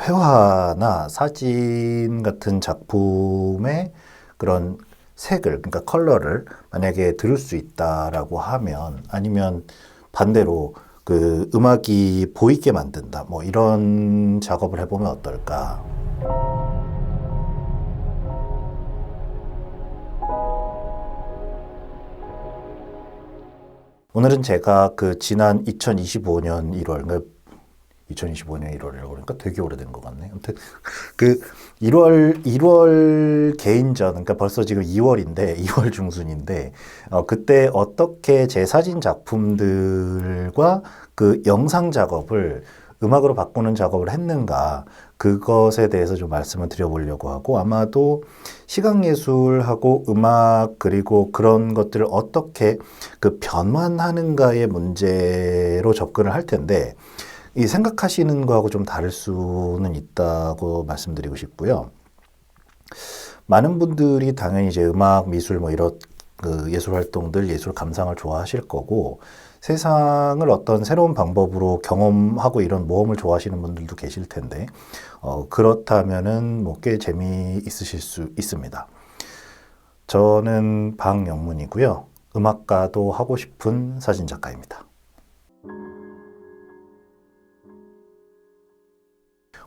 회화나 사진 같은 작품의 그런 색을, 그러니까 컬러를 만약에 들을 수 있다라고 하면, 아니면 반대로 그 음악이 보이게 만든다, 뭐 이런 작업을 해보면 어떨까? 오늘은 제가 그 지난 2025년 1월, 2025년 1월이라고 그러니까 되게 오래된 것 같네. 아무튼 그 1월 개인전, 그러니까 벌써 지금 2월인데 2월 중순인데 그때 어떻게 제 사진 작품들과 그 영상 작업을 음악으로 바꾸는 작업을 했는가, 그것에 대해서 좀 말씀을 드려보려고 하고, 아마도 시각예술하고 음악 그리고 그런 것들을 어떻게 그 변환하는가의 문제로 접근을 할 텐데, 이 생각하시는 거하고 좀 다를 수는 있다고 말씀드리고 싶고요. 많은 분들이 당연히 이제 음악, 미술 뭐 이런 그 예술 활동들, 예술 감상을 좋아하실 거고, 세상을 어떤 새로운 방법으로 경험하고 이런 모험을 좋아하시는 분들도 계실 텐데, 그렇다면은 뭐 꽤 재미있으실 수 있습니다. 저는 방영문이고요. 음악가도 하고 싶은 사진작가입니다.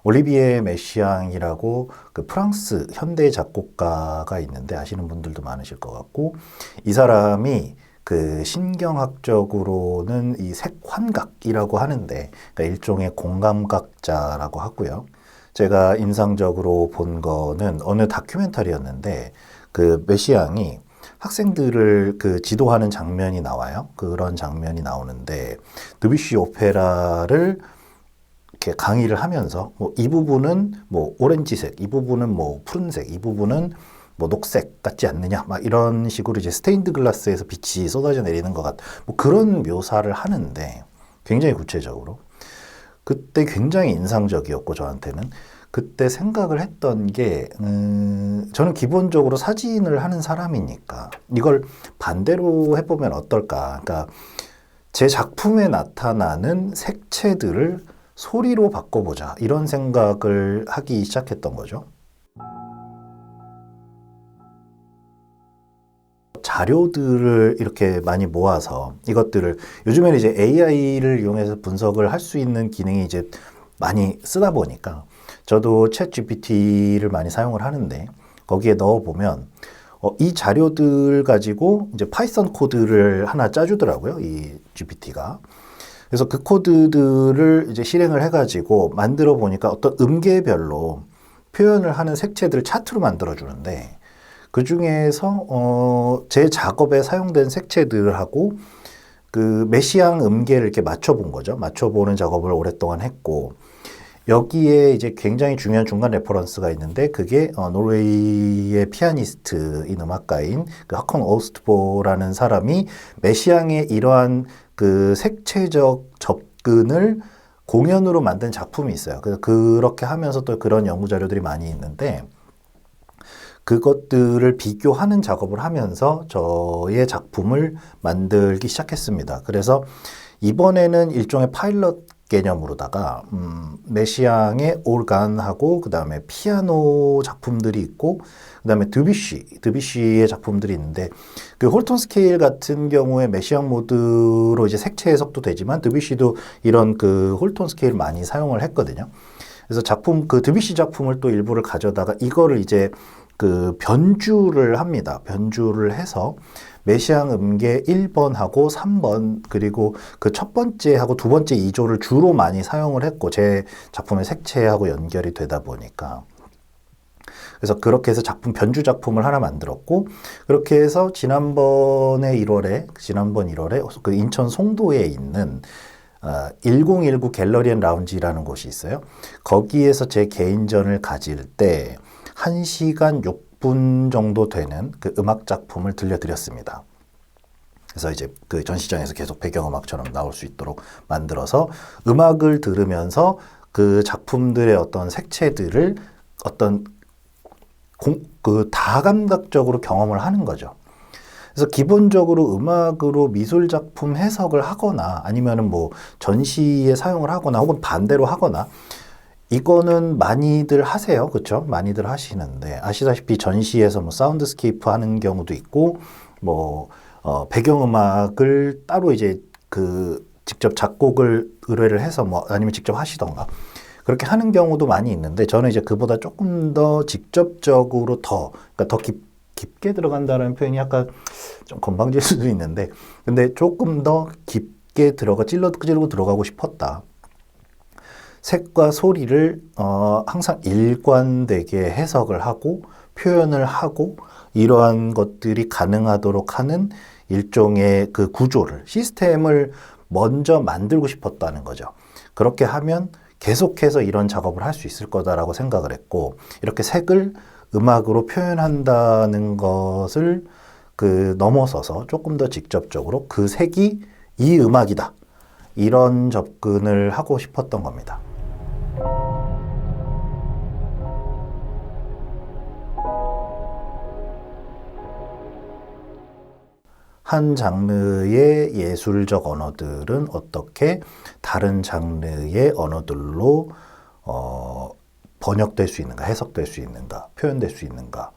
올리비에 메시앙이라고 그 프랑스 현대 작곡가가 있는데 아시는 분들도 많으실 것 같고, 이 사람이 그 신경학적으로는 이 색환각이라고 하는데, 그러니까 일종의 공감각자라고 하고요. 제가 인상적으로 본 거는 어느 다큐멘터리였는데, 그 메시앙이 학생들을 그 지도하는 장면이 나와요. 그런 장면이 나오는데 드뷔시 오페라를 이렇게 강의를 하면서 뭐 이 부분은 뭐 오렌지색, 이 부분은 뭐 푸른색, 이 부분은 뭐 녹색 같지 않느냐, 막 이런 식으로 이제 스테인드 글라스에서 빛이 쏟아져 내리는 것 같은 뭐 그런 묘사를 하는데, 굉장히 구체적으로 그때 굉장히 인상적이었고, 저한테는 그때 생각을 했던 게 저는 기본적으로 사진을 하는 사람이니까 이걸 반대로 해보면 어떨까. 그러니까 제 작품에 나타나는 색채들을 소리로 바꿔보자, 이런 생각을 하기 시작했던 거죠. 자료들을 이렇게 많이 모아서 이것들을, 요즘에는 이제 AI를 이용해서 분석을 할 수 있는 기능이 이제 많이 쓰다 보니까 저도 챗 GPT를 많이 사용을 하는데, 거기에 넣어보면 이 자료들 가지고 이제 파이썬 코드를 하나 짜주더라고요, 이 GPT가. 그래서 그 코드들을 이제 실행을 해가지고 만들어 보니까 어떤 음계별로 표현을 하는 색채들을 차트로 만들어 주는데, 그 중에서 제 작업에 사용된 색채들하고 그 메시앙 음계를 이렇게 맞춰본 거죠. 맞춰보는 작업을 오랫동안 했고, 여기에 이제 굉장히 중요한 중간 레퍼런스가 있는데, 그게 노르웨이의 피아니스트인 음악가인 그 하콘 오스트보라는 사람이 메시앙의 이러한 그 색채적 접근을 공연으로 만든 작품이 있어요. 그래서 그렇게 하면서 또 그런 연구 자료들이 많이 있는데, 그것들을 비교하는 작업을 하면서 저의 작품을 만들기 시작했습니다. 그래서 이번에는 일종의 파일럿 개념으로다가 메시앙의 오르간하고 그 다음에 피아노 작품들이 있고, 그 다음에 드뷔시의 작품들이 있는데, 그 홀톤 스케일 같은 경우에 메시앙 모드로 이제 색채 해석도 되지만 드뷔시도 이런 그 홀톤 스케일 많이 사용을 했거든요. 그래서 작품, 그 드뷔시 작품을 또 일부를 가져다가 이거를 이제 그 변주를 합니다. 변주를 해서 메시앙 음계 1번하고 3번, 그리고 그 첫 번째하고 두 번째 2조를 주로 많이 사용을 했고, 제 작품의 색채하고 연결이 되다 보니까. 그래서 그렇게 해서 작품, 변주 작품을 하나 만들었고, 그렇게 해서 지난번 1월에 그 인천 송도에 있는 1019 갤러리 앤 라운지라는 곳이 있어요. 거기에서 제 개인전을 가질 때 1시간 6분 정도 되는 그 음악 작품을 들려드렸습니다. 그래서 이제 그 전시장에서 계속 배경음악처럼 나올 수 있도록 만들어서 음악을 들으면서 그 작품들의 어떤 색채들을 어떤 그 다감각적으로 경험을 하는 거죠. 그래서 기본적으로 음악으로 미술 작품 해석을 하거나, 아니면은 뭐 전시에 사용을 하거나, 혹은 반대로 하거나, 이거는 많이들 하세요. 그렇죠? 많이들 하시는데 아시다시피 전시에서 뭐 사운드스케이프 하는 경우도 있고 뭐 배경음악을 따로 이제 그 직접 작곡을 의뢰를 해서 뭐 아니면 직접 하시던가 그렇게 하는 경우도 많이 있는데 저는 이제 그보다 조금 더 직접적으로 그러니까 더 깊게 들어간다는 표현이 약간 좀 건방질 수도 있는데 근데 조금 더 깊게 찌르고 들어가고 싶었다. 색과 소리를 항상 일관되게 해석을 하고 표현을 하고 이러한 것들이 가능하도록 하는 일종의 그 구조를, 시스템을 먼저 만들고 싶었다는 거죠. 그렇게 하면 계속해서 이런 작업을 할 수 있을 거다라고 생각을 했고, 이렇게 색을 음악으로 표현한다는 것을 넘어서서 조금 더 직접적으로 그 색이 이 음악이다. 이런 접근을 하고 싶었던 겁니다. 한 장르의 예술적 언어들은 어떻게 다른 장르의 언어들로 번역될 수 있는가, 해석될 수 있는가, 표현될 수 있는가.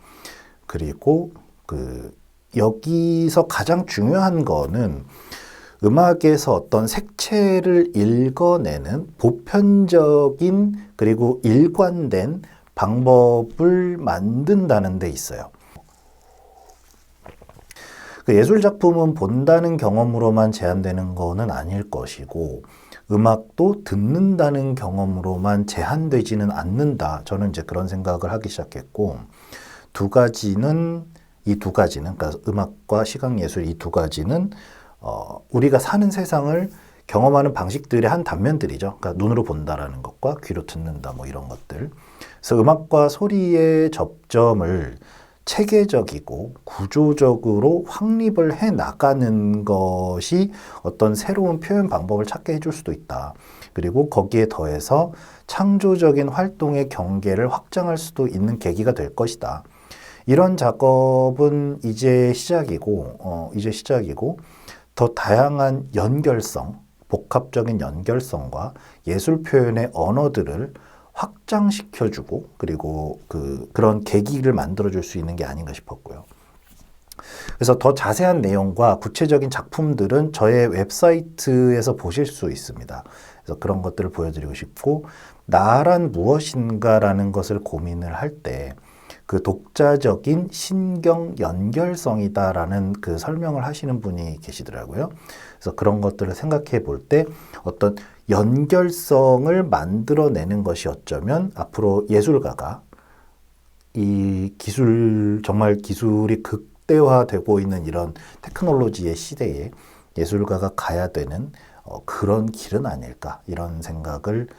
그리고 여기서 가장 중요한 거는 음악에서 어떤 색채를 읽어내는 보편적인 그리고 일관된 방법을 만든다는 데 있어요. 예술 작품은 본다는 경험으로만 제한되는 거는 아닐 것이고 음악도 듣는다는 경험으로만 제한되지는 않는다. 저는 이제 그런 생각을 하기 시작했고 이 두 가지는 그러니까 음악과 시각예술 이 두 가지는 우리가 사는 세상을 경험하는 방식들의 한 단면들이죠. 그러니까 눈으로 본다라는 것과 귀로 듣는다 뭐 이런 것들. 그래서 음악과 소리의 접점을 체계적이고 구조적으로 확립을 해 나가는 것이 어떤 새로운 표현 방법을 찾게 해줄 수도 있다. 그리고 거기에 더해서 창조적인 활동의 경계를 확장할 수도 있는 계기가 될 것이다. 이런 작업은 이제 시작이고 더 다양한 연결성, 복합적인 연결성과 예술 표현의 언어들을 확장시켜주고 그리고 그런 계기를 만들어줄 수 있는 게 아닌가 싶었고요. 그래서 더 자세한 내용과 구체적인 작품들은 저의 웹사이트에서 보실 수 있습니다. 그래서 그런 것들을 보여드리고 싶고 나란 무엇인가라는 것을 고민을 할 때 그 독자적인 신경 연결성이다라는 그 설명을 하시는 분이 계시더라고요. 그래서 그런 것들을 생각해 볼 때 어떤 연결성을 만들어내는 것이 어쩌면 앞으로 예술가가 이 정말 기술이 극대화되고 있는 이런 테크놀로지의 시대에 예술가가 가야 되는 그런 길은 아닐까 이런 생각을